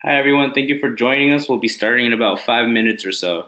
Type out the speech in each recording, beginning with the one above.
Hi, everyone. Thank you for joining us. We'll be starting in about 5 minutes or so.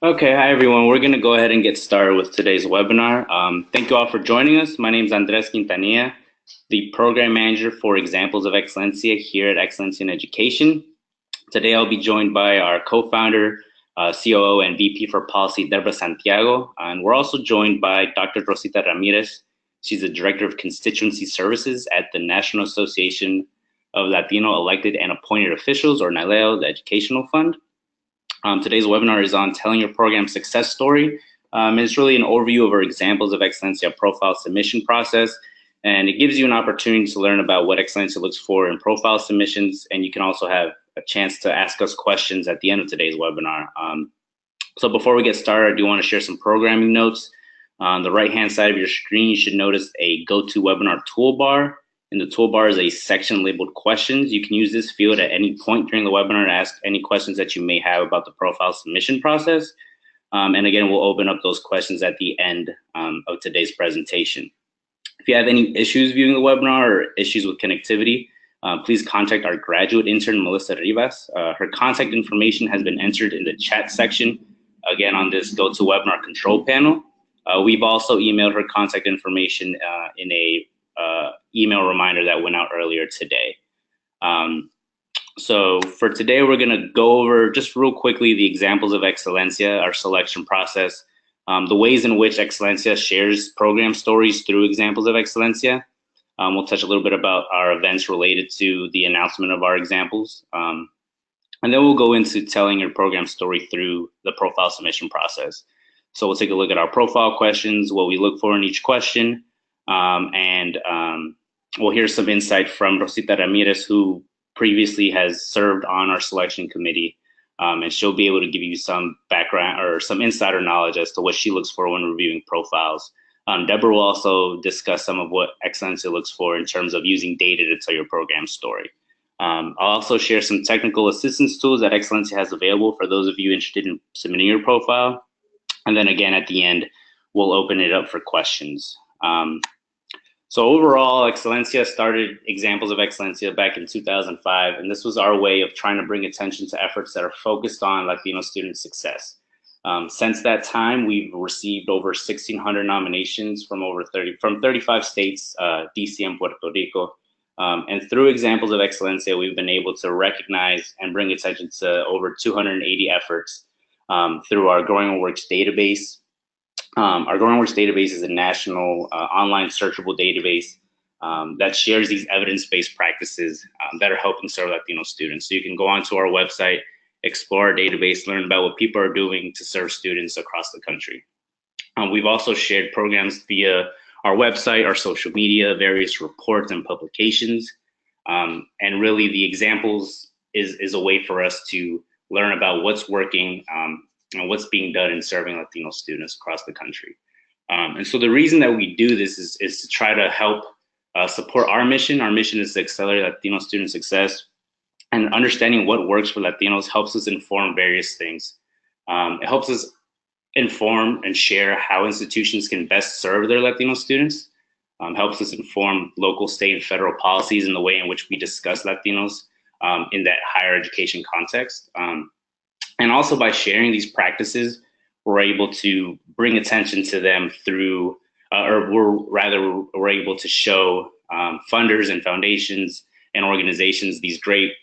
Okay, hi, everyone. We're going to go ahead and get started with today's webinar. Thank you all for joining us. My name is Andres Quintanilla, the Program Manager for Examples of Excelencia here at Excelencia in Education. Today, I'll be joined by our co-founder, COO, and VP for Policy, Deborah Santiago. And we're also joined by Dr. Rosita Ramirez. She's the Director of Constituency Services at the National Association of Latino Elected and Appointed Officials, or NALEO, the Educational Fund. Today's webinar is on telling your program success story. It's really an overview of our examples of Excelencia profile submission process, and it gives you an opportunity to learn about what Excelencia looks for in profile submissions, and you can also have a chance to ask us questions at the end of today's webinar. So before we get started, I do want to share some programming notes. On the right-hand side of your screen, you should notice a GoToWebinar toolbar. In the toolbar is a section labeled questions. You can use this field at any point during the webinar to ask any questions that you may have about the profile submission process. And again, we'll open up those questions at the end of today's presentation. If you have any issues viewing the webinar or issues with connectivity, please contact our graduate intern, Melissa Rivas. Her contact information has been entered in the chat section, again, on this GoToWebinar control panel. We've also emailed her contact information in a email reminder that went out earlier today. So for today, we're going to go over just real quickly the examples of Excelencia, our selection process, the ways in which Excelencia shares program stories through examples of Excelencia. We'll touch a little bit about our events related to the announcement of our examples. And then we'll go into telling your program story through the profile submission process. So we'll take a look at our profile questions, what we look for in each question, and we'll hear some insight from Rosita Ramirez, who previously has served on our selection committee, and she'll be able to give you some background or some insider knowledge as to what she looks for when reviewing profiles. Deborah will also discuss some of what Excelencia looks for in terms of using data to tell your program story. I'll also share some technical assistance tools that Excelencia has available for those of you interested in submitting your profile. And then again, at the end, we'll open it up for questions. So overall, Excelencia started examples of Excelencia back in 2005, and this was our way of trying to bring attention to efforts that are focused on Latino student success. Since that time, we've received over 1,600 nominations from 35 states, DC and Puerto Rico. And through examples of Excelencia, we've been able to recognize and bring attention to over 280 efforts through our Growing Works database. Our Growing Works database is a national online searchable database that shares these evidence-based practices that are helping serve Latino students. So you can go onto our website, explore our database, learn about what people are doing to serve students across the country. We've also shared programs via our website, our social media, various reports and publications. And really the examples is a way for us to learn about what's working and what's being done in serving Latino students across the country. And so the reason that we do this is to try to help support our mission. Our mission is to accelerate Latino student success, and understanding what works for Latinos helps us inform various things. It helps us inform and share how institutions can best serve their Latino students, helps us inform local, state, and federal policies in the way in which we discuss Latinos in that higher education context. And also by sharing these practices, we're able to bring attention to them through, we're able to show funders and foundations and organizations these great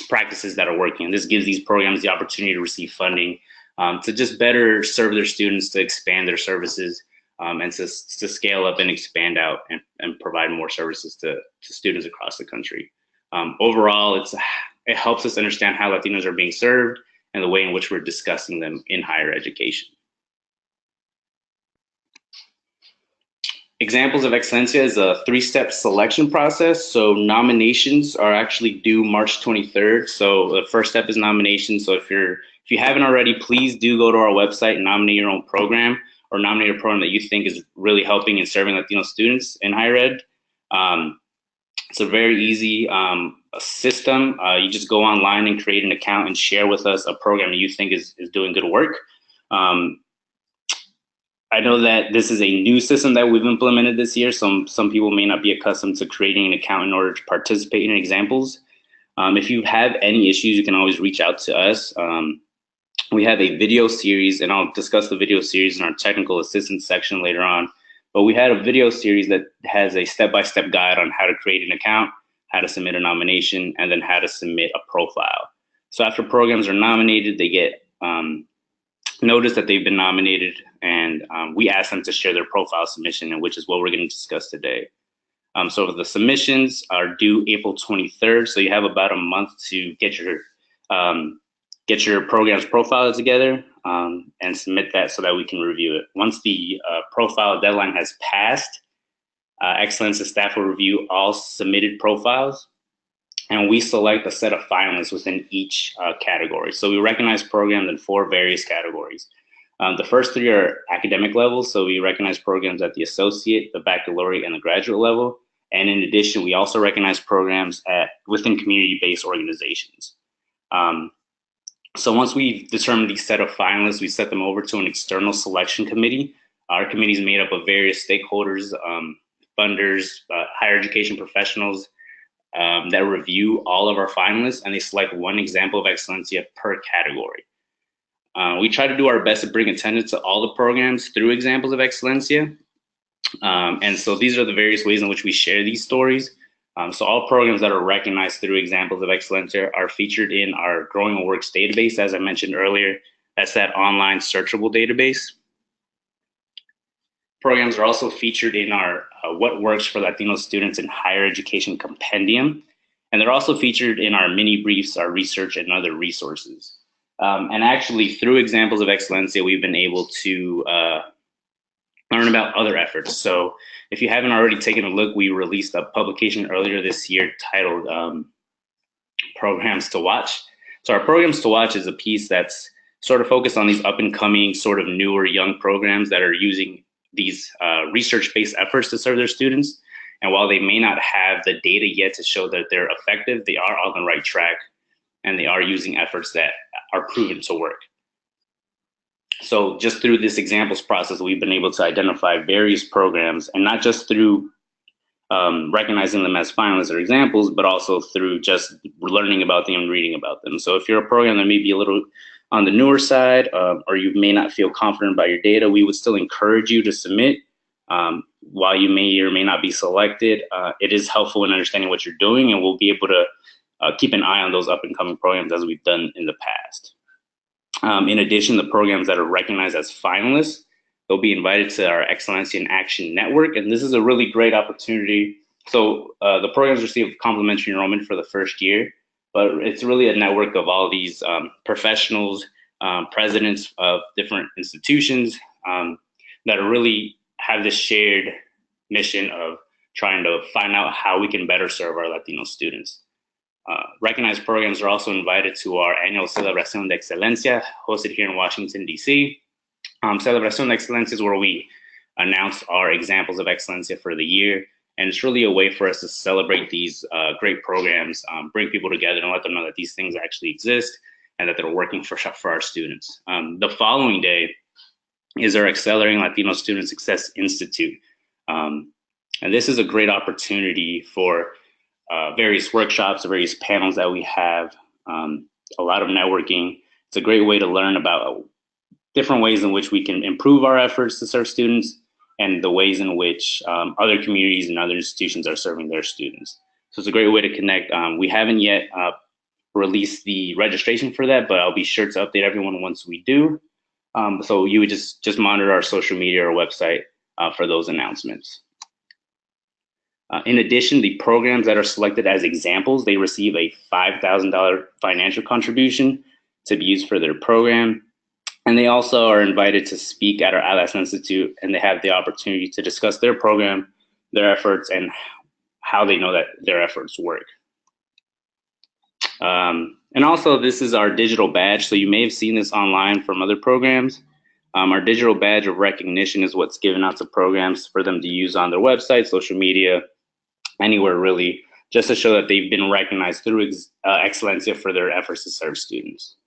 practices that are working. And this gives these programs the opportunity to receive funding to just better serve their students, to expand their services, and to scale up and expand out and provide more services to students across the country. Overall, it helps us understand how Latinos are being served and the way in which we're discussing them in higher education. Examples of Excelencia is a 3-step selection process. So nominations are actually due March 23rd. So the first step is nomination. So if you haven't already, please do go to our website and nominate your own program, or nominate a program that you think is really helping and serving Latino students in higher ed. It's a very easy system. You just go online and create an account and share with us a program that you think is doing good work. I know that this is a new system that we've implemented this year. Some people may not be accustomed to creating an account in order to participate in examples. If you have any issues, you can always reach out to us. We have a video series, and I'll discuss the video series in our technical assistance section later on. But we had a video series that has a step-by-step guide on how to create an account, how to submit a nomination, and then how to submit a profile. So after programs are nominated, they get notice that they've been nominated, and we ask them to share their profile submission, which is what we're going to discuss today. So the submissions are due April 23rd, so you have about a month to get your program's profile together and submit that so that we can review it. Once the profile deadline has passed, Excelencia staff will review all submitted profiles, and we select a set of finalists within each category. So we recognize programs in 4 various categories. The first 3 are academic levels, so we recognize programs at the associate, the baccalaureate, and the graduate level. And in addition, we also recognize programs within community-based organizations. So once we've determined these set of finalists, we set them over to an external selection committee. Our committee is made up of various stakeholders, funders, higher education professionals that review all of our finalists, and they select one example of Excelencia per category. We try to do our best to bring attendance to all the programs through examples of Excelencia. And so these are the various ways in which we share these stories. So all programs that are recognized through examples of Excelencia are featured in our Growing Works database, as I mentioned earlier. That's that online searchable database. Programs are also featured in our What Works for Latino Students in Higher Education compendium. And they're also featured in our mini briefs, our research, and other resources. And actually, through examples of Excelencia, we've been able to learn about other efforts. So if you haven't already taken a look, we released a publication earlier this year titled Programs to Watch. So our Programs to Watch is a piece that's sort of focused on these up and coming, sort of newer young programs that are using these research-based efforts to serve their students. And while they may not have the data yet to show that they're effective, they are on the right track, and they are using efforts that are proven to work. So just through this examples process, we've been able to identify various programs, and not just through recognizing them as finalists or examples, but also through just learning about them and reading about them. So if you're a program that may be a little on the newer side, or you may not feel confident about your data, we would still encourage you to submit. While you may or may not be selected, it is helpful in understanding what you're doing, and we'll be able to keep an eye on those up and coming programs as we've done in the past. In addition, the programs that are recognized as finalists, they'll be invited to our Excelencia in Action Network, and this is a really great opportunity. So the programs receive complimentary enrollment for the first year, but it's really a network of all these professionals, presidents of different institutions that really have this shared mission of trying to find out how we can better serve our Latino students. Recognized programs are also invited to our annual Celebración de Excelencia, hosted here in Washington, D.C. Celebración de Excelencia is where we announce our examples of Excelencia for the year. And it's really a way for us to celebrate these great programs, bring people together and let them know that these things actually exist and that they're working for our students. The following day is our Accelerating Latino Student Success Institute. And this is a great opportunity for various workshops, various panels that we have, a lot of networking. It's a great way to learn about different ways in which we can improve our efforts to serve students and the ways in which other communities and other institutions are serving their students. So it's a great way to connect. We haven't yet released the registration for that, but I'll be sure to update everyone once we do. So you would just monitor our social media or website for those announcements. In addition, the programs that are selected as examples, they receive a $5,000 financial contribution to be used for their program. And they also are invited to speak at our ALAS Institute, and they have the opportunity to discuss their program, their efforts, and how they know that their efforts work. And also, this is our digital badge. So you may have seen this online from other programs. Our digital badge of recognition is what's given out to programs for them to use on their website, social media, anywhere really, just to show that they've been recognized through Excelencia for their efforts to serve students.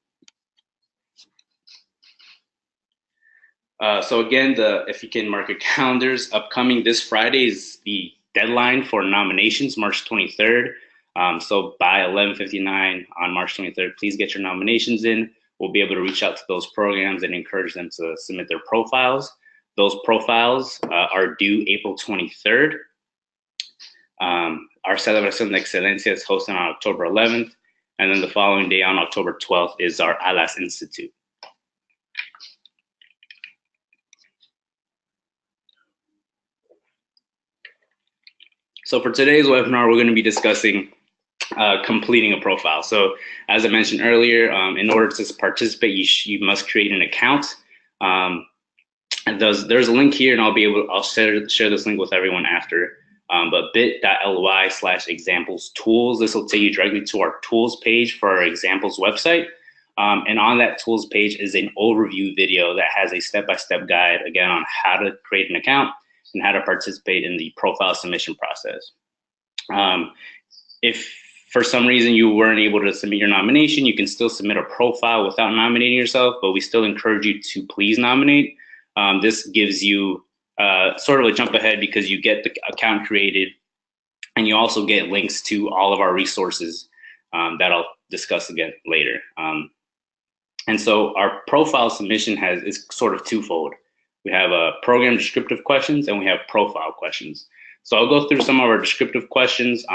So again, if you can mark your calendars, upcoming this Friday is the deadline for nominations, March 23rd. So by 11:59 on March 23rd, please get your nominations in. We'll be able to reach out to those programs and encourage them to submit their profiles. Those profiles are due April 23rd. Our Celebración de Excelencia is hosted on October 11th, and then the following day on October 12th is our ALAS Institute. So for today's webinar, we're going to be discussing completing a profile. So as I mentioned earlier, in order to participate, you must create an account. And there's a link here, and I'll share this link with everyone after. but bit.ly/examples tools. This will take you directly to our tools page for our examples website. And on that tools page is an overview video that has a step-by-step guide, again, on how to create an account and how to participate in the profile submission process. If for some reason you weren't able to submit your nomination, you can still submit a profile without nominating yourself, but we still encourage you to please nominate. This gives you sort of a jump ahead because you get the account created and you also get links to all of our resources that I'll discuss again later. And so our profile submission is sort of twofold. We have program descriptive questions and we have profile questions. So I'll go through some of our descriptive questions.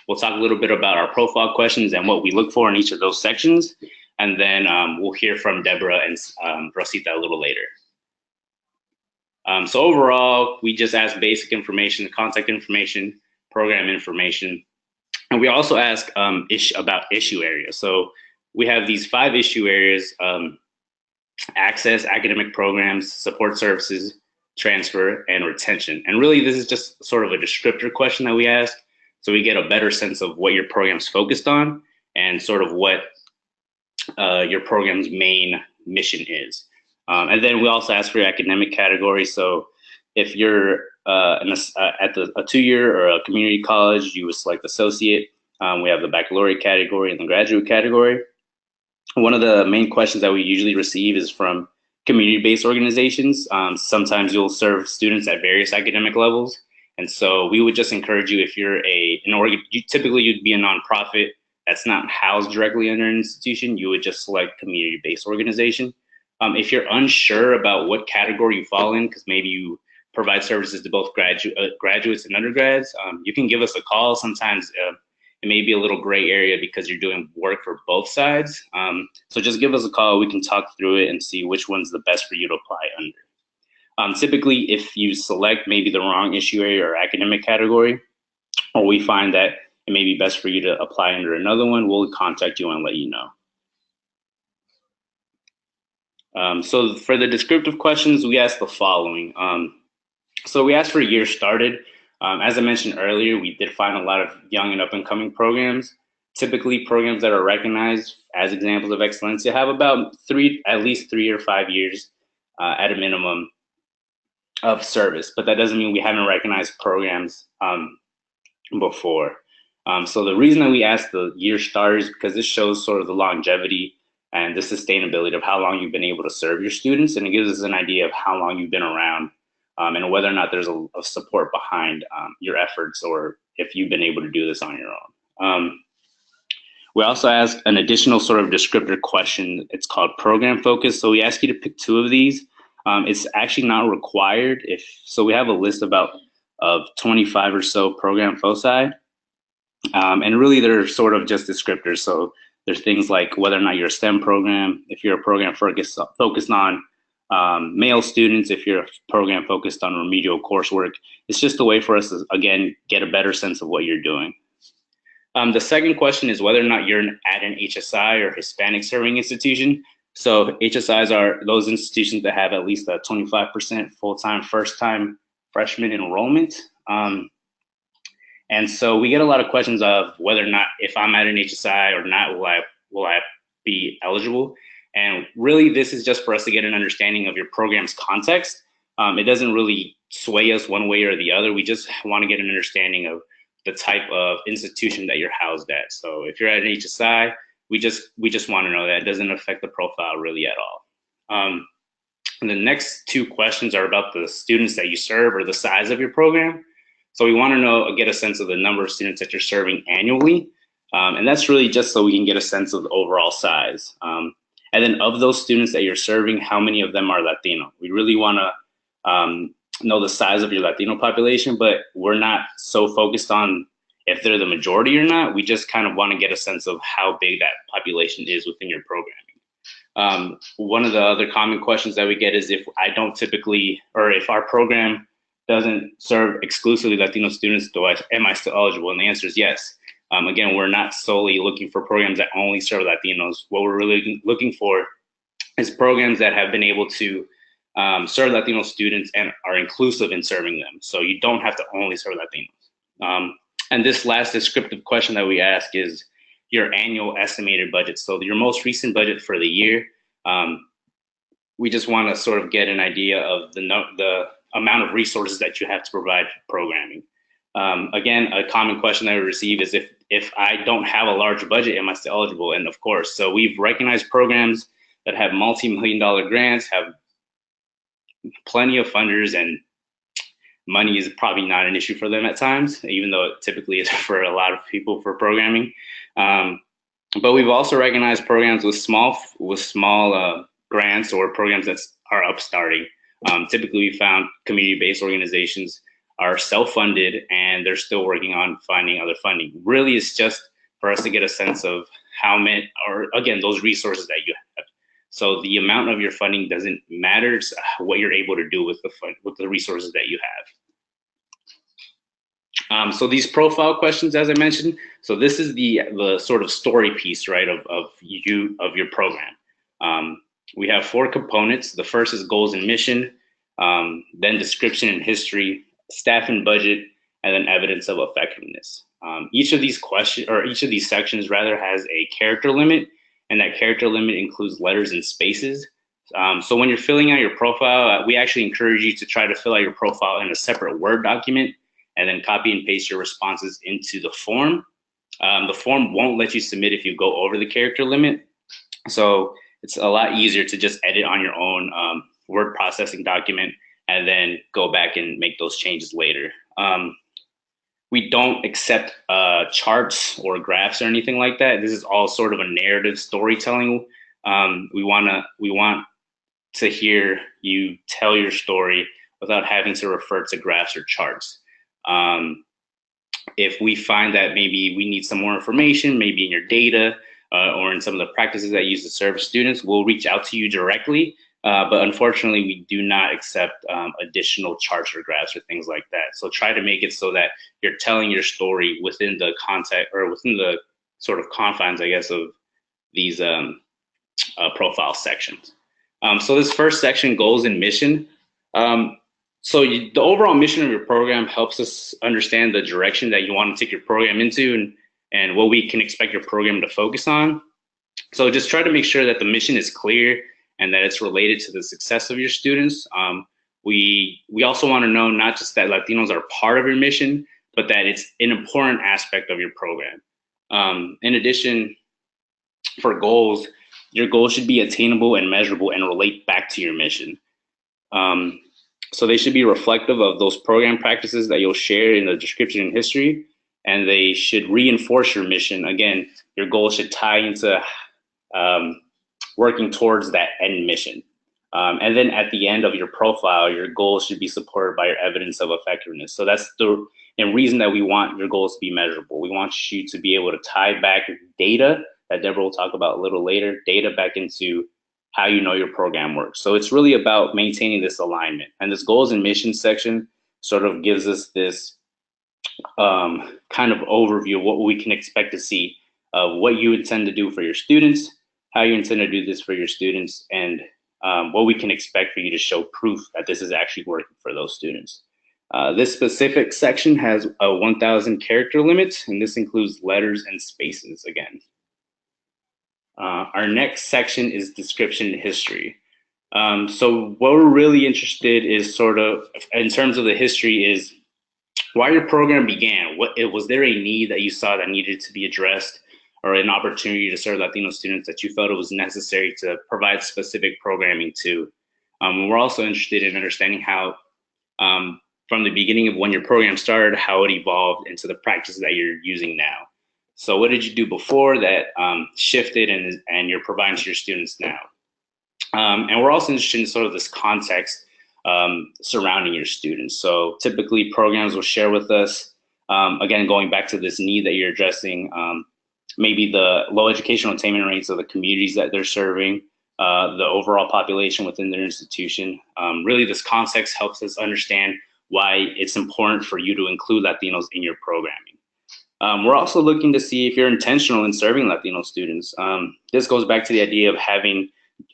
We'll talk a little bit about our profile questions and what we look for in each of those sections. And then we'll hear from Deborah and Rosita a little later. So overall, we just ask basic information, contact information, program information. And we also ask about issue areas. So we have these 5 issue areas: access, academic programs, support services, transfer, and retention. And really, this is just sort of a descriptor question that we ask, so we get a better sense of what your program's focused on and sort of what your program's main mission is. And then we also ask for your academic category. So if you're at a 2-year or a community college, you would select associate. We have the baccalaureate category and the graduate category. One of the main questions that we usually receive is from community-based organizations. Sometimes you'll serve students at various academic levels. And so we would just encourage you, if you're typically you'd be a nonprofit that's not housed directly under an institution, you would just select community-based organization. If you're unsure about what category you fall in, because maybe you provide services to both graduates and undergrads, you can give us a call. Sometimes it may be a little gray area because you're doing work for both sides. So just give us a call. We can talk through it and see which one's the best for you to apply under. Typically, if you select maybe the wrong issue area or academic category, or we find that it may be best for you to apply under another one, we'll contact you and let you know. So for the descriptive questions, we ask the following. So we asked for year started. As I mentioned earlier, we did find a lot of young and up-and-coming programs. Typically, programs that are recognized as examples of Excelencia have about at least 3 or 5 years at a minimum of service, but that doesn't mean we haven't recognized programs before. So the reason that we ask the year starters is because this shows sort of the longevity and the sustainability of how long you've been able to serve your students, and it gives us an idea of how long you've been around and whether or not there's a support behind your efforts, or if you've been able to do this on your own. We also ask an additional sort of descriptor question. It's called program focus. So we ask you to pick 2 of these. It's actually not required. So we have a list of 25 or so program foci. And really they're sort of just descriptors. So there's things like whether or not you're a STEM program, if you're a program focused on male students, if you're a program focused on remedial coursework. It's just a way for us to, again, get a better sense of what you're doing. The second question is whether or not you're at an HSI or Hispanic serving institution. So HSIs are those institutions that have at least a 25% full-time first-time freshman enrollment. And so we get a lot of questions of whether or not, if I'm at an HSI or not, will I be eligible? And really, this is just for us to get an understanding of your program's context. It doesn't really sway us one way or the other. We just want to get an understanding of the type of institution that you're housed at. So if you're at an HSI, we just want to know that. It doesn't affect the profile really at all. And the next 2 questions are about the students that you serve or the size of your program. So we want to get a sense of the number of students that you're serving annually. And that's really just so we can get a sense of the overall size. And then of those students that you're serving, how many of them are Latino? We really want to know the size of your Latino population, but we're not so focused on if they're the majority or not. We just kind of want to get a sense of how big that population is within your programming. One of the other common questions that we get is if our program doesn't serve exclusively Latino students, am I still eligible? And the answer is yes. Again, we're not solely looking for programs that only serve Latinos. What we're really looking for is programs that have been able to serve Latino students and are inclusive in serving them. So you don't have to only serve Latinos. And this last descriptive question that we ask is your annual estimated budget. So your most recent budget for the year. We just want to sort of get an idea of the amount of resources that you have to provide for programming. Again, a common question that we receive is if I don't have a large budget, am I still eligible? And of course, so we've recognized programs that have multi-million-dollar grants, have plenty of funders, and money is probably not an issue for them at times, even though it typically is for a lot of people for programming. But we've also recognized programs with small grants or programs that are upstarting. Typically, we found community-based organizations are self-funded and they're still working on finding other funding. Really, it's just for us to get a sense of how many, or again, those resources that you have. So the amount of your funding doesn't matter. It's what you're able to do with the resources that you have. So these profile questions, as I mentioned, so this is the sort of story piece, right, of your program. We have 4 components. The first is goals and mission, then description and history, staff and budget, and then evidence of effectiveness. Each of these sections rather has a character limit, and that character limit includes letters and spaces. So when you're filling out your profile, we actually encourage you to try to fill out your profile in a separate Word document and then copy and paste your responses into the form. The form won't let you submit if you go over the character limit. So it's a lot easier to just edit on your own word processing document and then go back and make those changes later. We don't accept charts or graphs or anything like that. This is all sort of a narrative storytelling. We want to hear you tell your story without having to refer to graphs or charts. If we find that maybe we need some more information, maybe in your data or in some of the practices that you use to serve students, we'll reach out to you directly. But unfortunately, we do not accept additional charts or graphs or things like that. So try to make it so that you're telling your story within the context or within the sort of confines, I guess, of these profile sections. So this first section, goals and mission. The overall mission of your program helps us understand the direction that you want to take your program into and what we can expect your program to focus on. So just try to make sure that the mission is clear and that it's related to the success of your students. We also want to know not just that Latinos are part of your mission, but that it's an important aspect of your program. In addition, for goals, your goals should be attainable and measurable and relate back to your mission. So they should be reflective of those program practices that you'll share in the description and history, and they should reinforce your mission. Again, your goals should tie into working towards that end mission. And then at the end of your profile, your goals should be supported by your evidence of effectiveness. So that's the reason that we want your goals to be measurable. We want you to be able to tie back data that Deborah will talk about a little later, data back into how you know your program works. So it's really about maintaining this alignment. And this goals and mission section sort of gives us this kind of overview of what we can expect to see of what you intend to do for your students, how you intend to do this for your students, and what we can expect for you to show proof that this is actually working for those students. This specific section has a 1,000 character limit, and this includes letters and spaces again. Our next section is description and history. So what we're really interested is sort of, in terms of the history, is why your program began. Was there a need that you saw that needed to be addressed, or an opportunity to serve Latino students that you felt it was necessary to provide specific programming to? We're also interested in understanding how, from the beginning of when your program started, how it evolved into the practices that you're using now. So what did you do before that shifted and you're providing to your students now? And we're also interested in sort of this context surrounding your students. So typically programs will share with us, again, going back to this need that you're addressing, maybe the low educational attainment rates of the communities that they're serving, the overall population within their institution. Really, this context helps us understand why it's important for you to include Latinos in your programming. We're also looking to see if you're intentional in serving Latino students. This goes back to the idea of having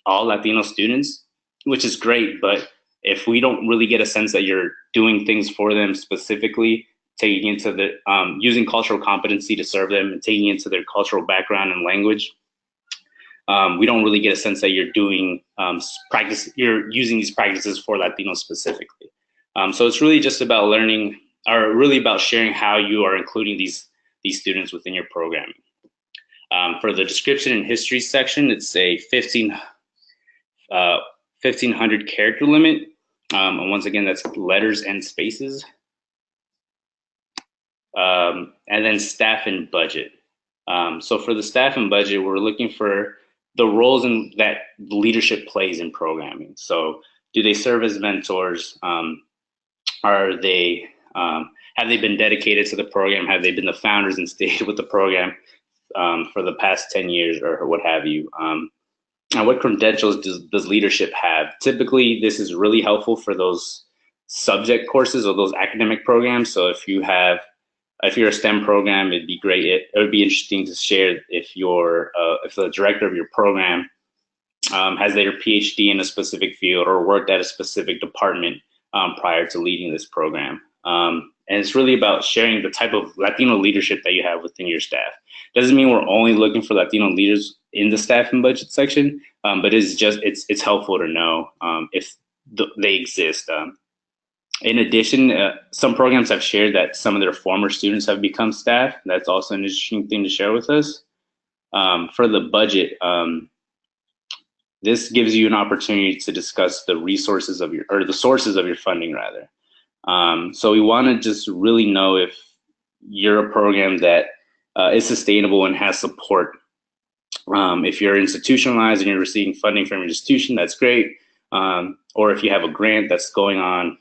all Latino students which is great. But if we don't really get a sense that you're doing things for them specifically, taking into the using cultural competency to serve them and taking into their cultural background and language, we don't really get a sense that you're doing you're using these practices for Latinos specifically. So it's really just about learning, or really about sharing how you are including these students within your programming. For the description and history section, it's a 1,500 character limit. And once again, that's letters and spaces. And then staff and budget. So for the staff and budget, we're looking for the roles that leadership plays in programming. So do they serve as mentors? Are they, have they been dedicated to the program? Have they been the founders and stayed with the program for the past 10 years or what have you? And what credentials does leadership have? Typically, this is really helpful for those subject courses or those academic programs. So if you're a STEM program, it'd be great. It would be interesting to share if the director of your program has their PhD in a specific field or worked at a specific department prior to leading this program. And it's really about sharing the type of Latino leadership that you have within your staff. Doesn't mean we're only looking for Latino leaders in the staff and budget section, but it's helpful to know if they exist. In addition, some programs have shared that some of their former students have become staff. That's also an interesting thing to share with us. For the budget, this gives you an opportunity to discuss the sources of your funding rather. So we want to just really know if you're a program that is sustainable and has support. If you're institutionalized and you're receiving funding from your institution, that's great. Or if you have a grant that's going on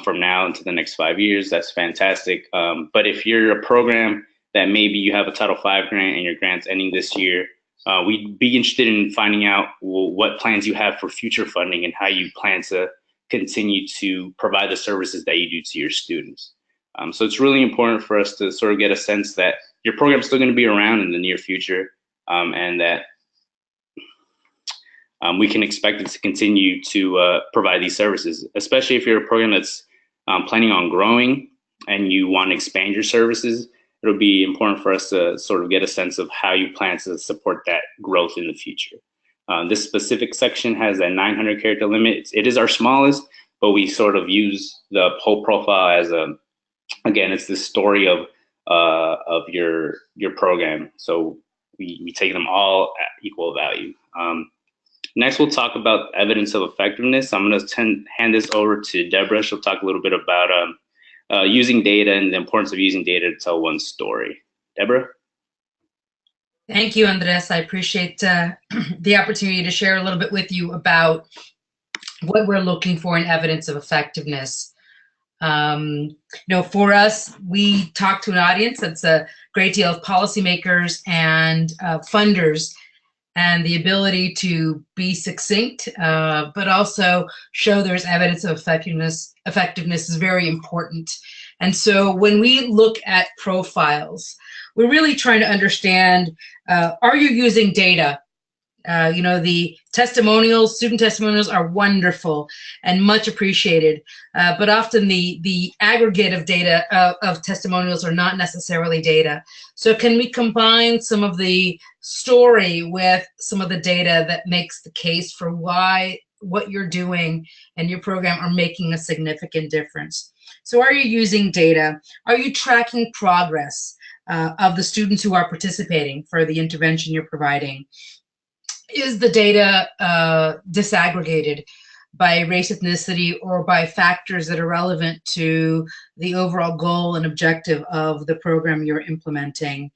from now into the next 5 years, that's fantastic. But if you're a program that maybe you have a Title V grant and your grant's ending this year, we'd be interested in finding out what plans you have for future funding and how you plan to continue to provide the services that you do to your students. So it's really important for us to sort of get a sense that your program's still going to be around in the near future, and that we can expect it to continue to provide these services, especially if you're a program that's planning on growing and you want to expand your services. It'll be important for us to sort of get a sense of how you plan to support that growth in the future. This specific section has a 900 character limit. It is our smallest, but we sort of use the whole profile as again, it's the story of your program. So we take them all at equal value. Next, we'll talk about evidence of effectiveness. I'm going to hand this over to Deborah. She'll talk a little bit about using data and the importance of using data to tell one's story. Deborah? Thank you, Andres. I appreciate the opportunity to share a little bit with you about what we're looking for in evidence of effectiveness. For us, we talk to an audience that's a great deal of policymakers and funders, and the ability to be succinct, but also show there's evidence of effectiveness is very important. And so when we look at profiles, we're really trying to understand, are you using data? The testimonials, student testimonials are wonderful and much appreciated, but often the aggregate of data of testimonials are not necessarily data. So can we combine some of the story with some of the data that makes the case for why what you're doing and your program are making a significant difference? So are you using data? Are you tracking progress of the students who are participating for the intervention you're providing? Is the data disaggregated by race, ethnicity, or by factors that are relevant to the overall goal and objective of the program you're implementing?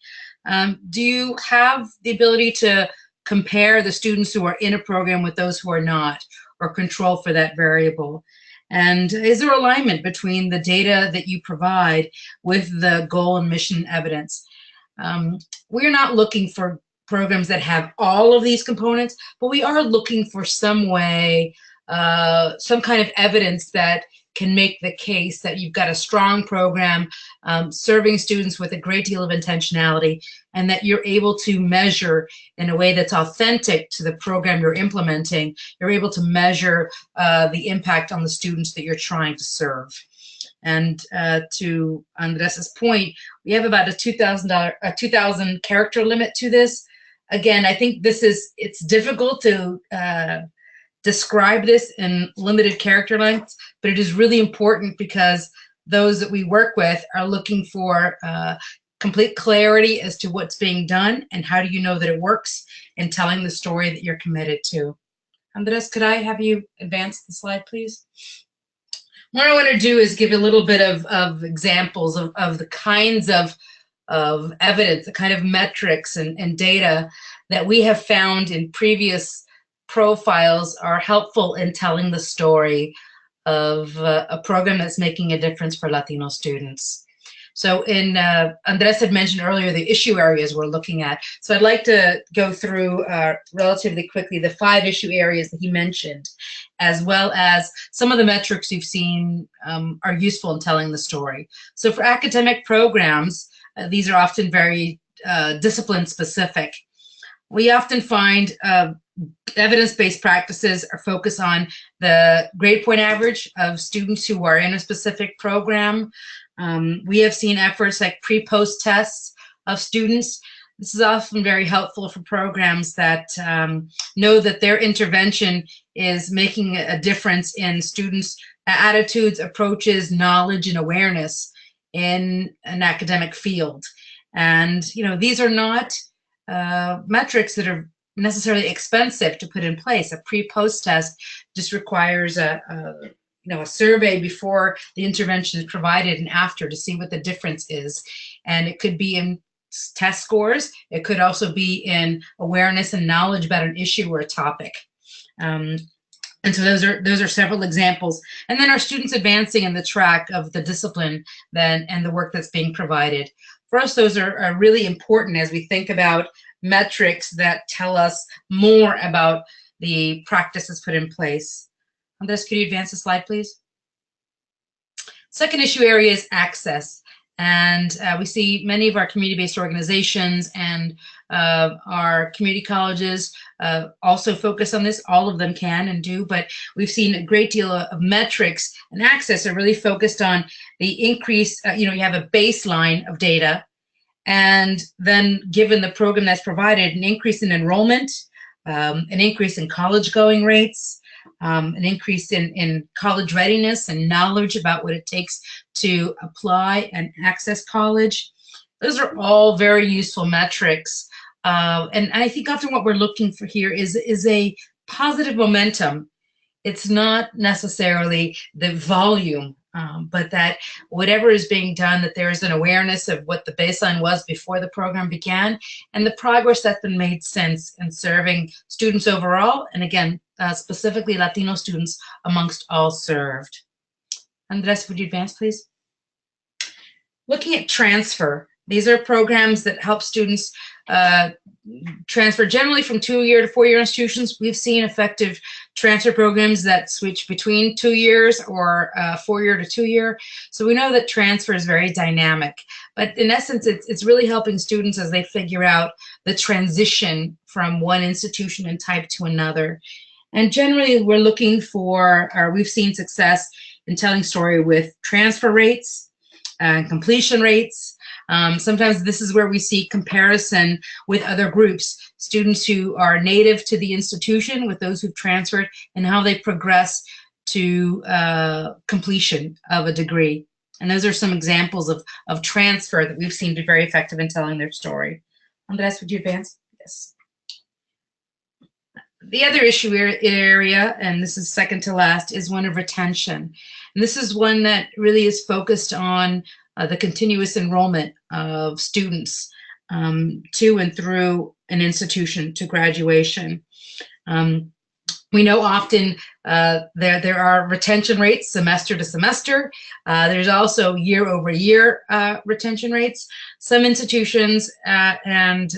Do you have the ability to compare the students who are in a program with those who are not, or control for that variable? And is there alignment between the data that you provide with the goal and mission evidence? We're not looking for programs that have all of these components, but we are looking for some way, some kind of evidence that can make the case that you've got a strong program serving students with a great deal of intentionality and that you're able to measure in a way that's authentic to the program you're implementing. You're able to measure the impact on the students that you're trying to serve. And to Andres's point, we have about a $2,000 character limit to this. Again, I think it's difficult to describe this in limited character lengths, but it is really important because those that we work with are looking for complete clarity as to what's being done and how do you know that it works in telling the story that you're committed to. Andres, could I have you advance the slide, please? What I want to do is give a little bit of examples of the kinds of evidence, the kind of metrics and data that we have found in previous profiles are helpful in telling the story of a program that's making a difference for Latino students. So Andres had mentioned earlier the issue areas we're looking at. So I'd like to go through relatively quickly the 5 issue areas that he mentioned, as well as some of the metrics you've seen are useful in telling the story. So for academic programs, these are often very discipline specific. We often find evidence-based practices are focused on the grade point average of students who are in a specific program. We have seen efforts like pre-post tests of students. This is often very helpful for programs that know that their intervention is making a difference in students' attitudes, approaches, knowledge, and awareness in an academic field. And these are not metrics that are necessarily expensive to put in place. A pre-post test just requires a survey before the intervention is provided and after to see what the difference is. And it could be in test scores. It could also be in awareness and knowledge about an issue or a topic. And so those are several examples. And then our students advancing in the track of the discipline and the work that's being provided. For us, those are really important as we think about metrics that tell us more about the practices put in place. Andres, could you advance the slide, please? Second issue area is access. And we see many of our community-based organizations and our community colleges also focus on this. All of them can and do, but we've seen a great deal of metrics, and access are really focused on the increase. You have a baseline of data, and then given the program that's provided, an increase in enrollment, an increase in college-going rates, an increase in college readiness and knowledge about what it takes to apply and access college. Those are all very useful metrics. And I think often what we're looking for here is a positive momentum. It's not necessarily the volume, but that whatever is being done, that there is an awareness of what the baseline was before the program began and the progress that's been made since in serving students overall, and again, specifically Latino students amongst all served. Andres, would you advance, please? Looking at transfer, these are programs that help students transfer generally from 2-year to 4-year institutions. We've seen effective transfer programs that switch between 2 years or 4-year to 2-year. So we know that transfer is very dynamic. But in essence, it's really helping students as they figure out the transition from one institution and type to another. And generally, we're looking for, or we've seen success in telling story with transfer rates, completion rates. Sometimes this is where we see comparison with other groups, students who are native to the institution with those who've transferred and how they progress to completion of a degree. And those are some examples of transfer that we've seen be very effective in telling their story. Andres, would you advance? Yes. The other issue area, and this is second to last, is one of retention. And this is one that really is focused on the continuous enrollment of students to and through an institution to graduation. We know often there are retention rates semester to semester. There's also year-over-year retention rates. Some institutions and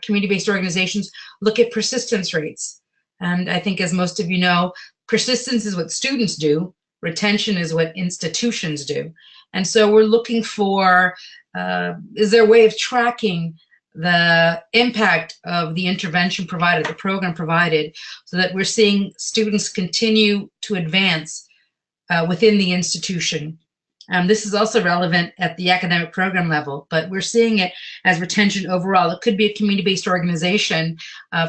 community-based organizations look at persistence rates. And I think, as most of you know, persistence is what students do. Retention is what institutions do. And so we're looking for, is there a way of tracking the impact of the intervention provided, the program provided, so that we're seeing students continue to advance within the institution. This is also relevant at the academic program level, but we're seeing it as retention overall. It could be a community-based organization.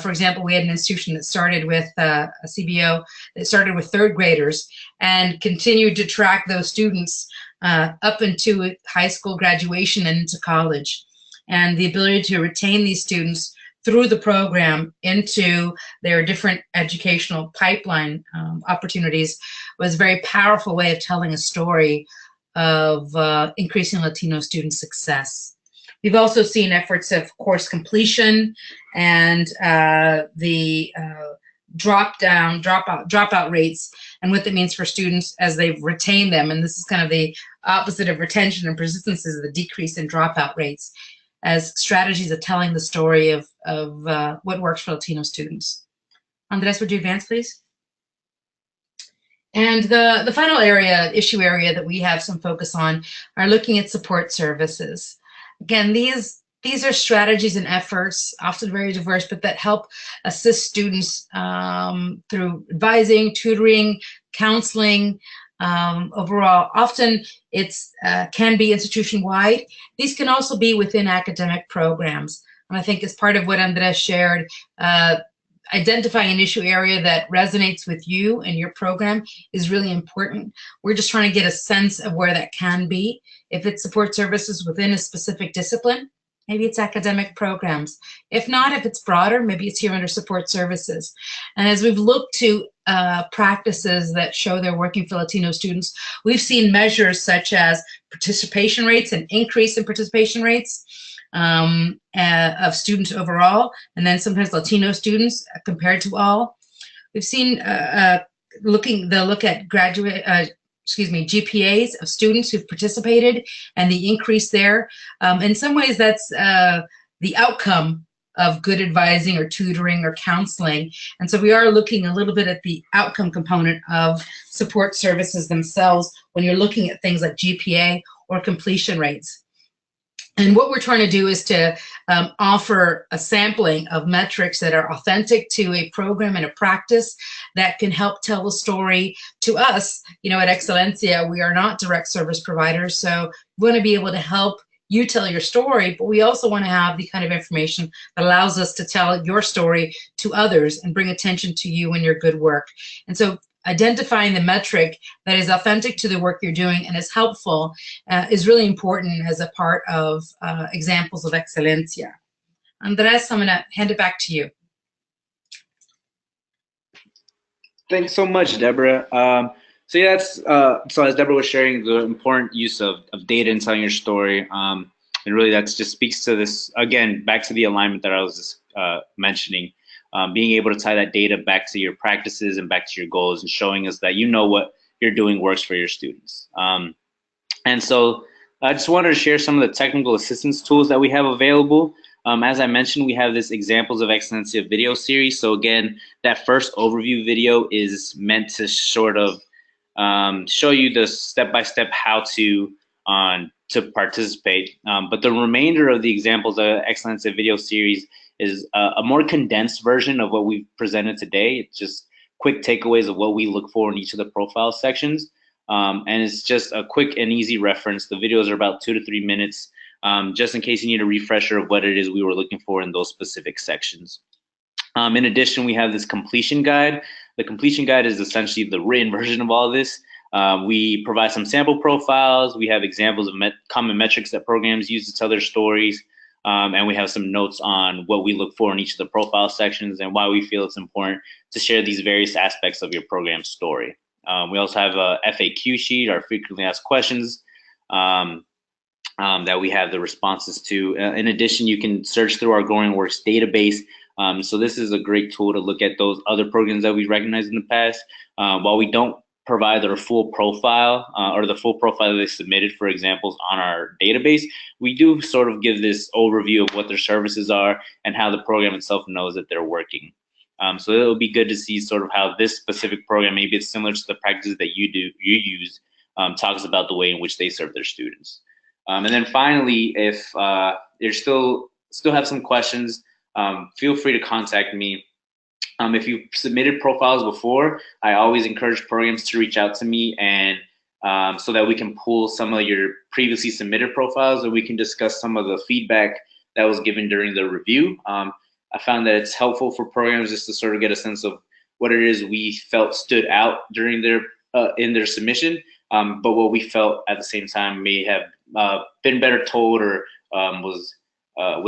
For example, we had an institution that started with a CBO that started with third graders and continued to track those students up into high school graduation and into college. And the ability to retain these students through the program into their different educational pipeline opportunities was a very powerful way of telling a story of increasing Latino student success. We've also seen efforts of course completion and the dropout rates and what that means for students as they've retained them. And this is kind of the opposite of retention and persistence, is the decrease in dropout rates as strategies of telling the story of what works for Latino students. Andres, would you advance, please? And the final issue area that we have some focus on are looking at support services. Again, these are strategies and efforts, often very diverse, but that help assist students through advising, tutoring, counseling. Overall, often it's can be institution-wide. These can also be within academic programs. And I think as part of what Andres shared, identifying an issue area that resonates with you and your program is really important. We're just trying to get a sense of where that can be. If it's support services within a specific discipline, maybe it's academic programs. If not, if it's broader, maybe it's here under support services. And as we've looked to practices that show they're working for Latino students, we've seen measures such as participation rates, an increase in participation rates of students overall, and then sometimes Latino students compared to all. We've seen look at GPAs of students who've participated and the increase there. In some ways, that's the outcome of good advising or tutoring or counseling. And so we are looking a little bit at the outcome component of support services themselves when you're looking at things like GPA or completion rates. And what we're trying to do is to offer a sampling of metrics that are authentic to a program and a practice that can help tell a story to us. You know, at Excelencia, we are not direct service providers, so we want to be able to help you tell your story, but we also want to have the kind of information that allows us to tell your story to others and bring attention to you and your good work. And so identifying the metric that is authentic to the work you're doing and is helpful is really important as a part of examples of Excelencia. Andres, I'm going to hand it back to you. Thanks so much, Deborah. So yeah, so as Deborah was sharing, the important use of data in telling your story, and really that just speaks to this, again, back to the alignment that I was just mentioning. Being able to tie that data back to your practices and back to your goals and showing us that you know what you're doing works for your students. And so I just wanted to share some of the technical assistance tools that we have available. As I mentioned, we have this Examples of Excelencia video series. So again, that first overview video is meant to sort of show you the step-by-step how to participate. But the remainder of the Examples of Excelencia video series is a more condensed version of what we've presented today. It's just quick takeaways of what we look for in each of the profile sections. And it's just a quick and easy reference. The videos are about 2 to 3 minutes, just in case you need a refresher of what it is we were looking for in those specific sections. In addition, we have this completion guide. The completion guide is essentially the written version of all this. We provide some sample profiles. We have examples of common metrics that programs use to tell their stories. And we have some notes on what we look for in each of the profile sections and why we feel it's important to share these various aspects of your program story. We also have a FAQ sheet, our frequently asked questions, that we have the responses to. In addition, you can search through our Growing Works database. So this is a great tool to look at those other programs that we recognized in the past. While we don't provide their full profile or the full profile that they submitted for examples on our database, we do sort of give this overview of what their services are and how the program itself knows that they're working. So it'll be good to see sort of how this specific program, maybe it's similar to the practices that you use, talks about the way in which they serve their students. And then finally, if there's still still have some questions, feel free to contact me. If you've submitted profiles before, I always encourage programs to reach out to me, and so that we can pull some of your previously submitted profiles and we can discuss some of the feedback that was given during the review. I found that it's helpful for programs just to sort of get a sense of what it is we felt stood out during their in their submission, but what we felt at the same time may have been better told or was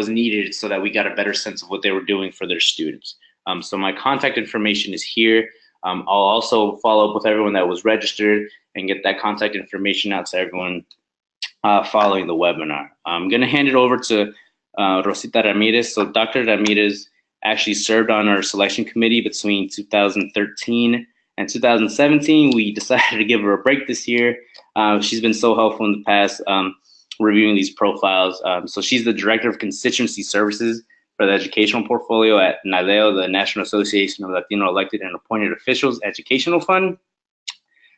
needed, so that we got a better sense of what they were doing for their students. So my contact information is here. I'll also follow up with everyone that was registered and get that contact information out to everyone following the webinar. I'm going to hand it over to Rosita Ramirez. So Dr. Ramirez actually served on our selection committee between 2013 and 2017. We decided to give her a break this year. She's been so helpful in the past reviewing these profiles. So she's the Director of Constituency Services for the educational portfolio at NALEO, the National Association of Latino Elected and Appointed Officials Educational Fund.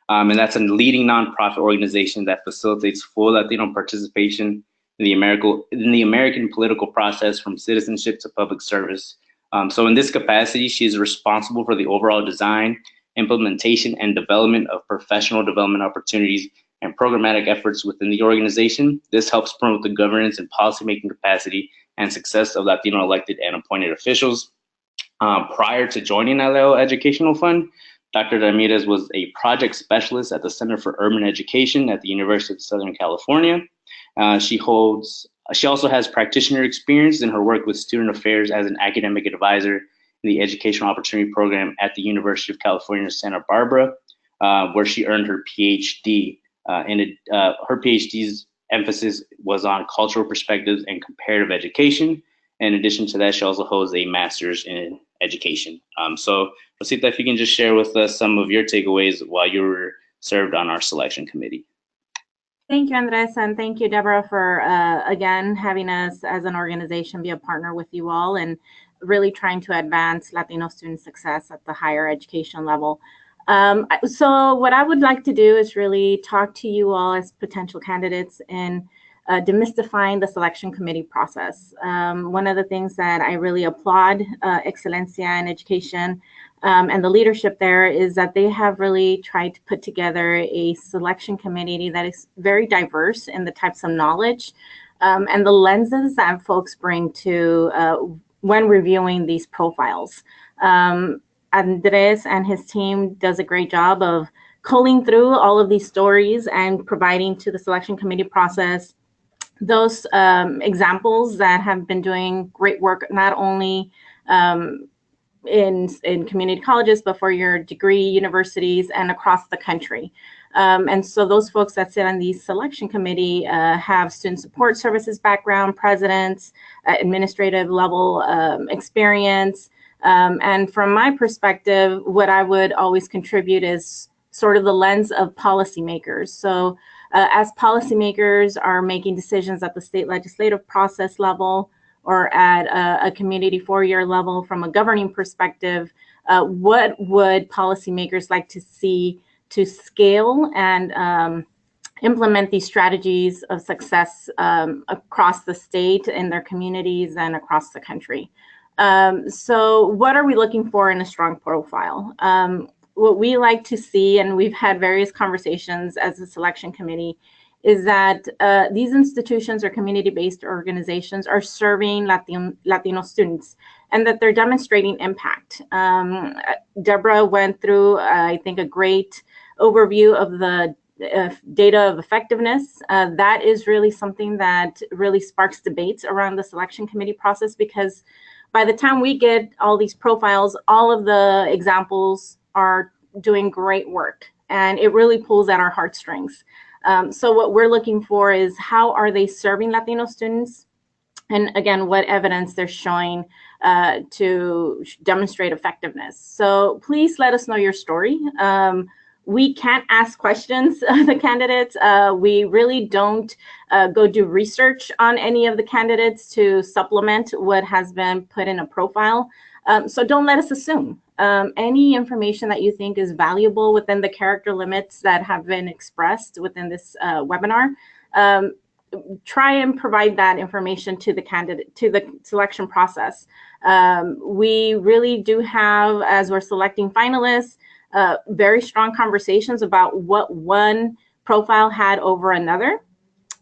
And that's a leading nonprofit organization that facilitates full Latino participation in the American political process, from citizenship to public service. So in this capacity, she is responsible for the overall design, implementation, and development of professional development opportunities and programmatic efforts within the organization. This helps promote the governance and policymaking capacity and success of Latino elected and appointed officials. Prior to joining NALEO Educational Fund, Dr. Ramirez was a project specialist at the Center for Urban Education at the University of Southern California. She also has practitioner experience in her work with student affairs as an academic advisor in the Educational Opportunity Program at the University of California, Santa Barbara, where she earned her PhD. Her PhD's emphasis was on cultural perspectives and comparative education. In addition to that, she also holds a master's in education. So Rosita, if you can just share with us some of your takeaways while you were served on our selection committee. Thank you, Andres, and thank you, Deborah, for again having us as an organization be a partner with you all and really trying to advance Latino student success at the higher education level. So what I would like to do is really talk to you all as potential candidates in demystifying the selection committee process. One of the things that I really applaud Excelencia in education and the leadership there is that they have really tried to put together a selection committee that is very diverse in the types of knowledge and the lenses that folks bring to when reviewing these profiles. Andres and his team does a great job of culling through all of these stories and providing to the selection committee process those examples that have been doing great work, not only in community colleges, but for your degree universities and across the country. And so those folks that sit on the selection committee have student support services background, presidents, administrative level experience. And from my perspective, what I would always contribute is sort of the lens of policymakers. So as policymakers are making decisions at the state legislative process level or at a community four-year level from a governing perspective, what would policymakers like to see to scale and implement these strategies of success across the state, in their communities, and across the country? So what are we looking for in a strong profile? What we like to see, and we've had various conversations as a selection committee, is that these institutions or community-based organizations are serving Latino students and that they're demonstrating impact. Deborah went through, I think, a great overview of the data of effectiveness. That is really something that really sparks debates around the selection committee process, because by the time we get all these profiles, all of the examples are doing great work, and it really pulls at our heartstrings. So what we're looking for is, how are they serving Latino students? And again, what evidence they're showing to demonstrate effectiveness. So please let us know your story. We can't ask questions of the candidates. We really don't go do research on any of the candidates to supplement what has been put in a profile. So don't let us assume. Any information that you think is valuable within the character limits that have been expressed within this webinar, try and provide that information to the candidate, to the selection process. We really do have, as we're selecting finalists, very strong conversations about what one profile had over another.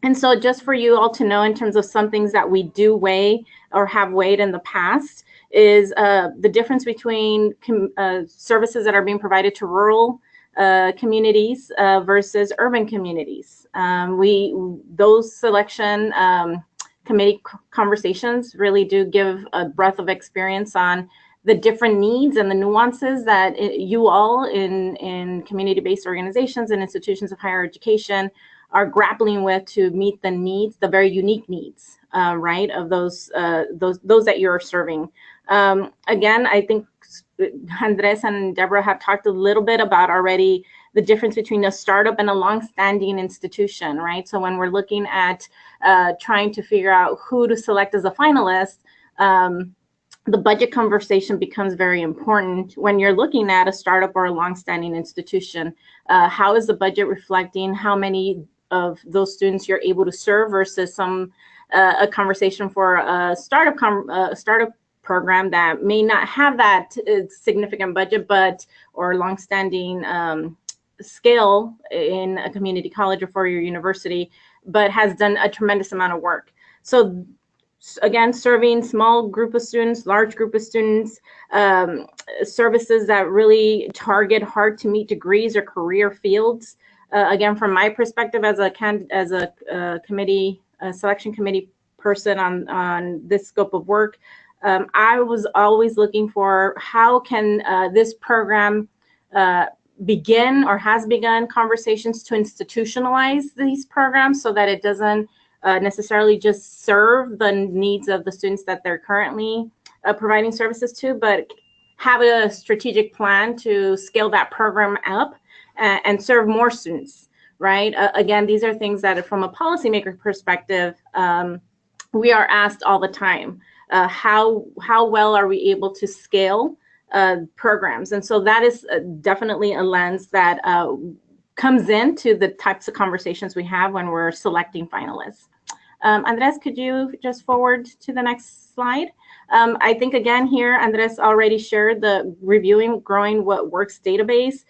And so just for you all to know, in terms of some things that we do weigh or have weighed in the past, is the difference between services that are being provided to rural communities versus urban communities. Those selection committee conversations really do give a breadth of experience on the different needs and the nuances that you all in community-based organizations and institutions of higher education are grappling with to meet the needs, the very unique needs, right, of those that you're serving. Again, I think Andres and Deborah have talked a little bit about already the difference between a startup and a long-standing institution, right? So when we're looking at trying to figure out who to select as a finalist, the budget conversation becomes very important when you're looking at a startup or a long-standing institution. How is the budget reflecting how many of those students you're able to serve versus a conversation for a startup program that may not have that significant budget, or longstanding scale in a community college or four-year university, but has done a tremendous amount of work. So again, serving small group of students, large group of students, services that really target hard to meet degrees or career fields. Again, from my perspective as a selection committee person on this scope of work, I was always looking for how can this program begin or has begun conversations to institutionalize these programs so that it doesn't necessarily just serve the needs of the students that they're currently providing services to, but have a strategic plan to scale that program up and serve more students, right? Again, these are things that from a policymaker perspective, we are asked all the time. How well are we able to scale programs? And so that is definitely a lens that comes into the types of conversations we have when we're selecting finalists. Andres, could you just forward to the next slide? I think again here, Andres already shared the reviewing Growing What Works database.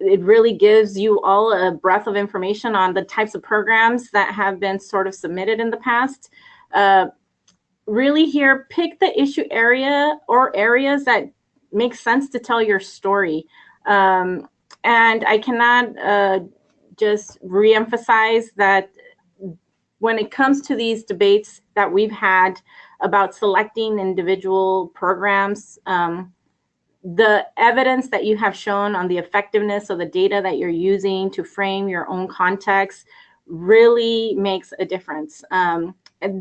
It really gives you all a breadth of information on the types of programs that have been sort of submitted in the past. Really here, pick the issue area or areas that make sense to tell your story. And I cannot just reemphasize that when it comes to these debates that we've had about selecting individual programs, the evidence that you have shown on the effectiveness of the data that you're using to frame your own context really makes a difference. And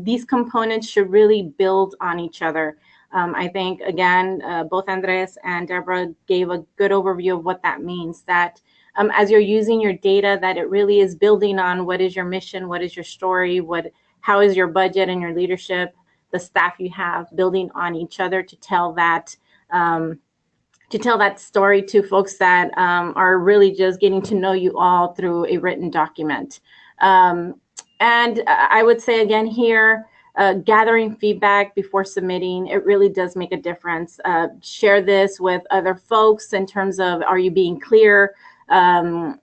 these components should really build on each other. I think, again, both Andres and Deborah gave a good overview of what that means, that as you're using your data, that it really is building on what is your mission, what is your story, how is your budget and your leadership, the staff you have, building on each other to tell that story to folks that are really just getting to know you all through a written document. And I would say again here, gathering feedback before submitting, it really does make a difference. Share this with other folks in terms of, are you being clear? Again,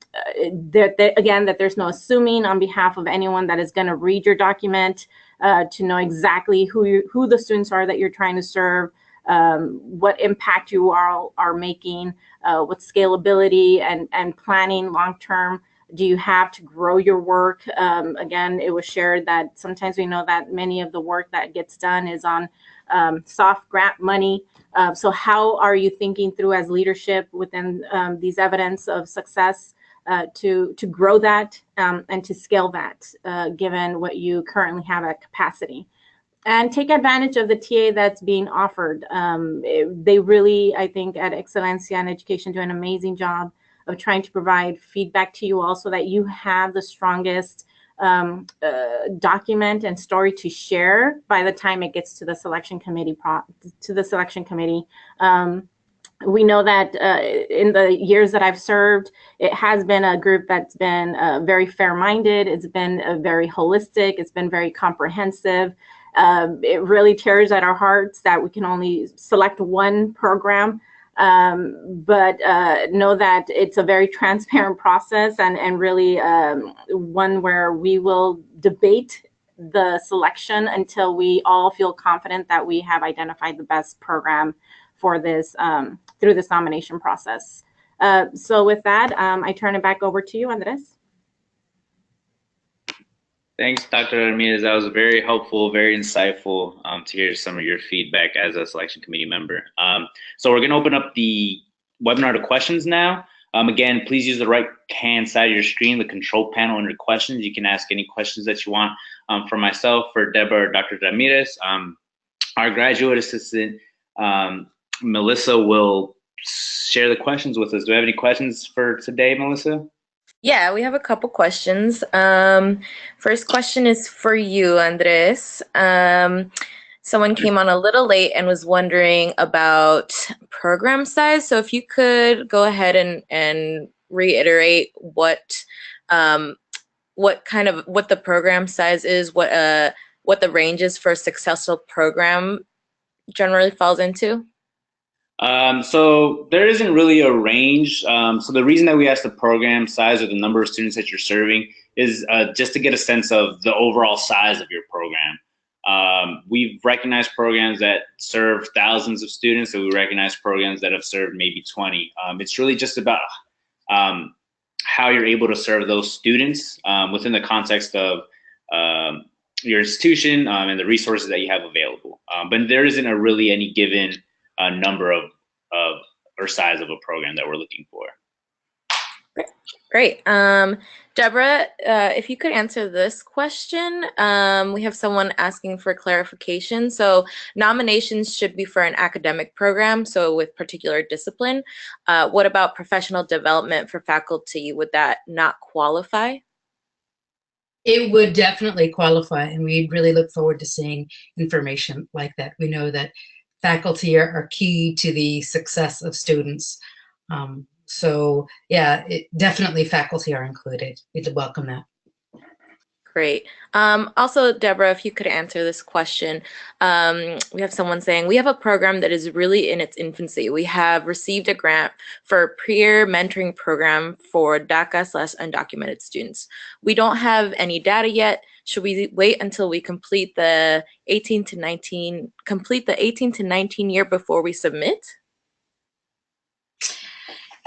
that there's no assuming on behalf of anyone that is going to read your document, to know exactly who the students are that you're trying to serve, what impact you are making, what scalability and planning long-term do you have to grow your work. Again, it was shared that sometimes we know that many of the work that gets done is on soft grant money. So how are you thinking through as leadership within these evidence of success to grow that and to scale that given what you currently have at capacity? And take advantage of the TA that's being offered. They really, I think, at Excelencia and Education do an amazing job of trying to provide feedback to you all so that you have the strongest document and story to share by the time it gets to the selection committee. We know that in the years that I've served, it has been a group that's been very fair-minded. It's been very holistic. It's been very comprehensive. It really tears at our hearts that we can only select one program, but know that it's a very transparent process, and really one where we will debate the selection until we all feel confident that we have identified the best program for this through this nomination process. So with that, I turn it back over to you, Andres. Thanks, Dr. Ramirez. That was very helpful, very insightful to hear some of your feedback as a selection committee member. So we're going to open up the webinar to questions now. Again, please use the right-hand side of your screen, the control panel under questions. You can ask any questions that you want for myself, for Deborah, or Dr. Ramirez. Our graduate assistant, Melissa, will share the questions with us. Do we have any questions for today, Melissa? Yeah, we have a couple questions. First question is for you, Andres. Someone came on a little late and was wondering about program size. So if you could go ahead and reiterate what the program size is, what the range is for a successful program generally falls into. So there isn't really a range. So the reason that we ask the program size or the number of students that you're serving is just to get a sense of the overall size of your program. We've recognized programs that serve thousands of students, and we recognize programs that have served maybe 20. It's really just about how you're able to serve those students within the context of your institution and the resources that you have available. But there isn't really any given number of or size of a program that we're looking for. Great. Deborah, if you could answer this question. We have someone asking for clarification. So nominations should be for an academic program, so with particular discipline. What about professional development for faculty? Would that not qualify? It would definitely qualify, and we really look forward to seeing information like that. We know that faculty are key to the success of students. So yeah, definitely faculty are included. We'd welcome that. Great. Also, Deborah, if you could answer this question. We have someone saying, we have a program that is really in its infancy. We have received a grant for a peer mentoring program for DACA/undocumented students. We don't have any data yet. Should we wait until we complete the 18 to 19 year before we submit?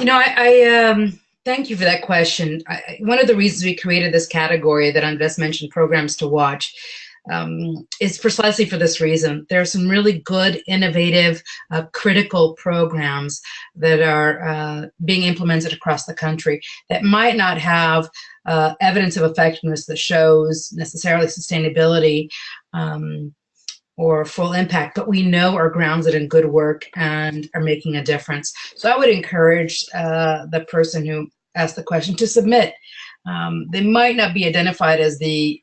You know, I thank you for that question. One of the reasons we created this category that Andres mentioned, programs to watch, is precisely for this reason. There are some really good, innovative, critical programs that are being implemented across the country that might not have evidence of effectiveness that shows necessarily sustainability or full impact, but we know are grounded in good work and are making a difference. So I would encourage the person who asked the question to submit. They might not be identified as the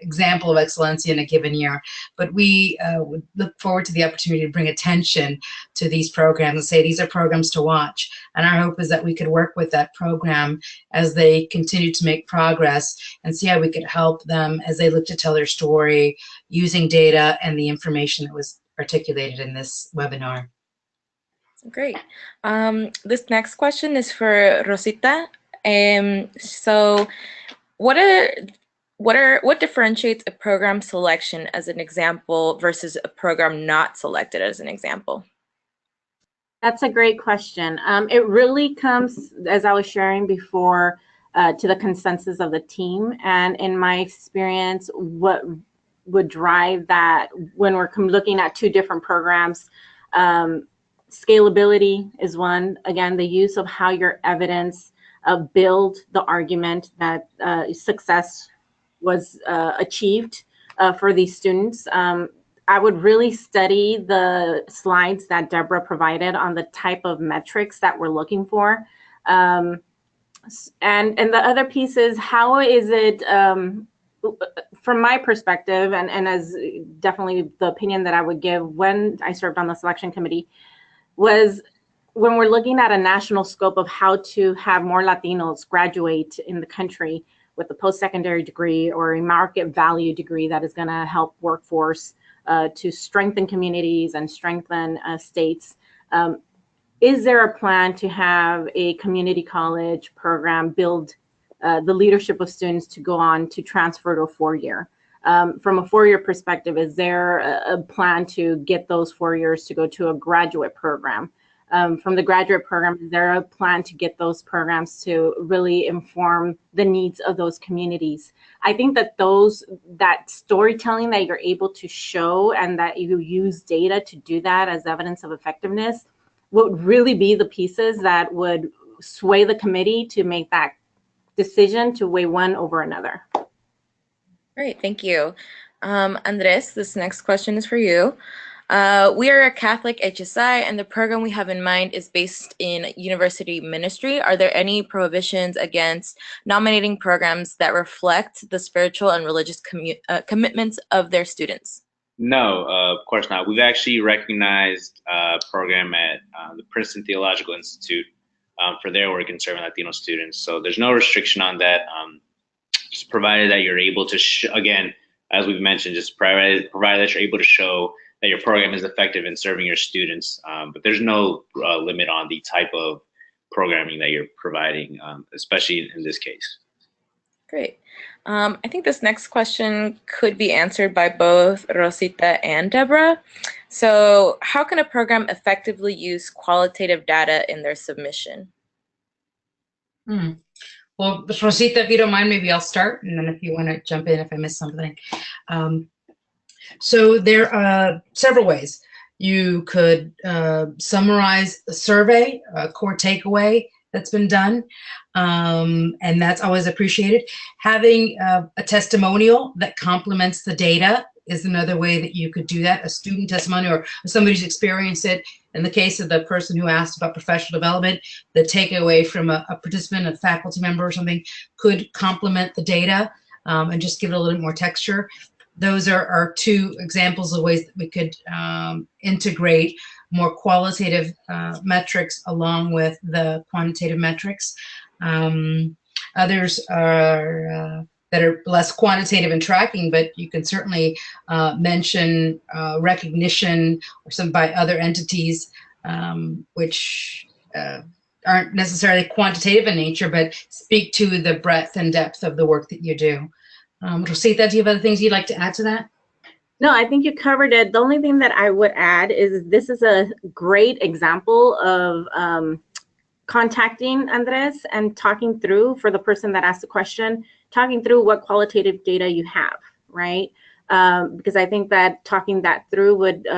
example of Excelencia in a given year, but we would look forward to the opportunity to bring attention to these programs and say these are programs to watch. And our hope is that we could work with that program as they continue to make progress and see how we could help them as they look to tell their story using data and the information that was articulated in this webinar. Great. This next question is for Rosita. So what differentiates a program selection as an example versus a program not selected as an example? That's a great question. It really comes, as I was sharing before, to the consensus of the team. And in my experience, what would drive that when we're looking at two different programs, scalability is one. Again, the use of how your evidence build the argument that success was achieved for these students. I would really study the slides that Deborah provided on the type of metrics that we're looking for. And the other piece is, how is it, from my perspective, and as definitely the opinion that I would give when I served on the selection committee, was when we're looking at a national scope of how to have more Latinos graduate in the country with a post-secondary degree or a market value degree that is going to help workforce to strengthen communities and strengthen states, is there a plan to have a community college program build the leadership of students to go on to transfer to a four-year? From a four-year perspective, is there a plan to get those 4 years to go to a graduate program? From the graduate program, is there a plan to get those programs to really inform the needs of those communities? I think that that storytelling that you're able to show and that you use data to do that as evidence of effectiveness would really be the pieces that would sway the committee to make that decision to weigh one over another. Great, thank you. Andres, this next question is for you. We are a Catholic HSI, and the program we have in mind is based in university ministry. Are there any prohibitions against nominating programs that reflect the spiritual and religious commitments of their students? No, of course not. We've actually recognized a program at the Princeton Theological Institute for their work in serving Latino students. So there's no restriction on that. Just provided that you're able to, again, as we've mentioned, just provided that you're able to show that your program is effective in serving your students. But there's no limit on the type of programming that you're providing, especially in this case. Great. I think this next question could be answered by both Rosita and Deborah. So how can a program effectively use qualitative data in their submission? Well, Rosita, if you don't mind, maybe I'll start, and then if you want to jump in if I miss something. So there are several ways. You could summarize a survey, a core takeaway that's been done, and that's always appreciated. Having a testimonial that complements the data is another way that you could do that, a student testimonial or somebody who's experienced it. In the case of the person who asked about professional development, the takeaway from a participant, a faculty member or something could complement the data and just give it a little more texture. Those are two examples of ways that we could integrate more qualitative metrics along with the quantitative metrics. Others are that are less quantitative in tracking, but you can certainly mention recognition or some by other entities, which aren't necessarily quantitative in nature, but speak to the breadth and depth of the work that you do. Rosita, do you have other things you'd like to add to that? No, I think you covered it. The only thing that I would add is this is a great example of contacting Andres and talking through, for the person that asked the question, talking through what qualitative data you have, right? Because I think that talking that through would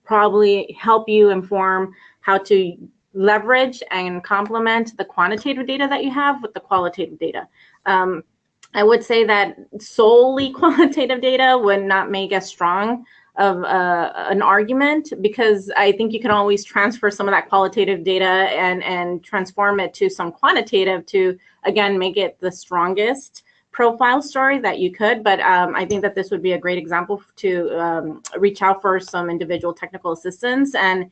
probably help you inform how to leverage and complement the quantitative data that you have with the qualitative data. I would say that solely qualitative data would not make as strong of an argument, because I think you can always transfer some of that qualitative data and transform it to some quantitative to, again, make it the strongest profile story that you could. But I think that this would be a great example to reach out for some individual technical assistance and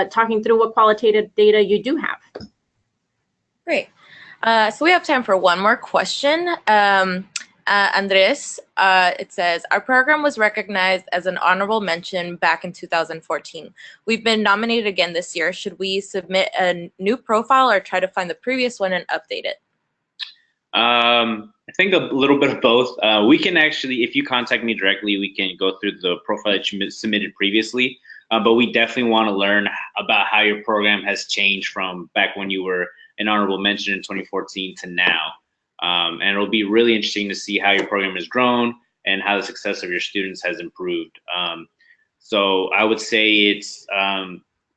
talking through what qualitative data you do have. Great. So we have time for one more question. Andres, it says, our program was recognized as an honorable mention back in 2014. We've been nominated again this year. Should we submit a new profile or try to find the previous one and update it? I think a little bit of both. We can actually, if you contact me directly, we can go through the profile that you submitted previously. But we definitely want to learn about how your program has changed from back when you were an honorable mention in 2014 to now. And it'll be really interesting to see how your program has grown and how the success of your students has improved. So I would say it's,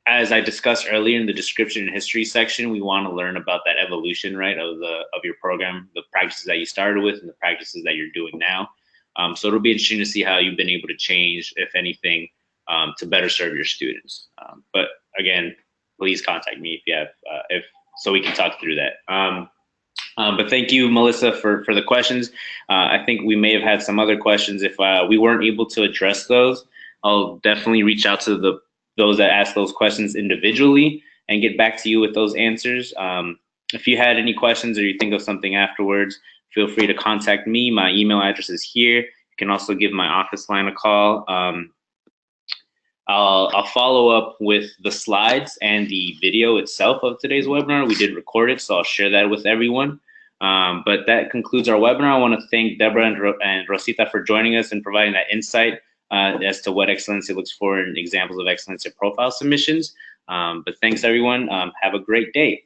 as I discussed earlier in the description and history section, we want to learn about that evolution, right, of your program, the practices that you started with and the practices that you're doing now. So it'll be interesting to see how you've been able to change, if anything, to better serve your students. But again, please contact me if you have, so we can talk through that. But thank you, Melissa, for the questions. I think we may have had some other questions. If we weren't able to address those, I'll definitely reach out to those that ask those questions individually and get back to you with those answers. If you had any questions or you think of something afterwards, feel free to contact me. My email address is here. You can also give my office line a call. I'll follow up with the slides and the video itself of today's webinar. We did record it, so I'll share that with everyone. But that concludes our webinar. I want to thank Deborah and Rosita for joining us and providing that insight as to what Excelencia looks for in examples of Excelencia profile submissions. But thanks, everyone. Have a great day.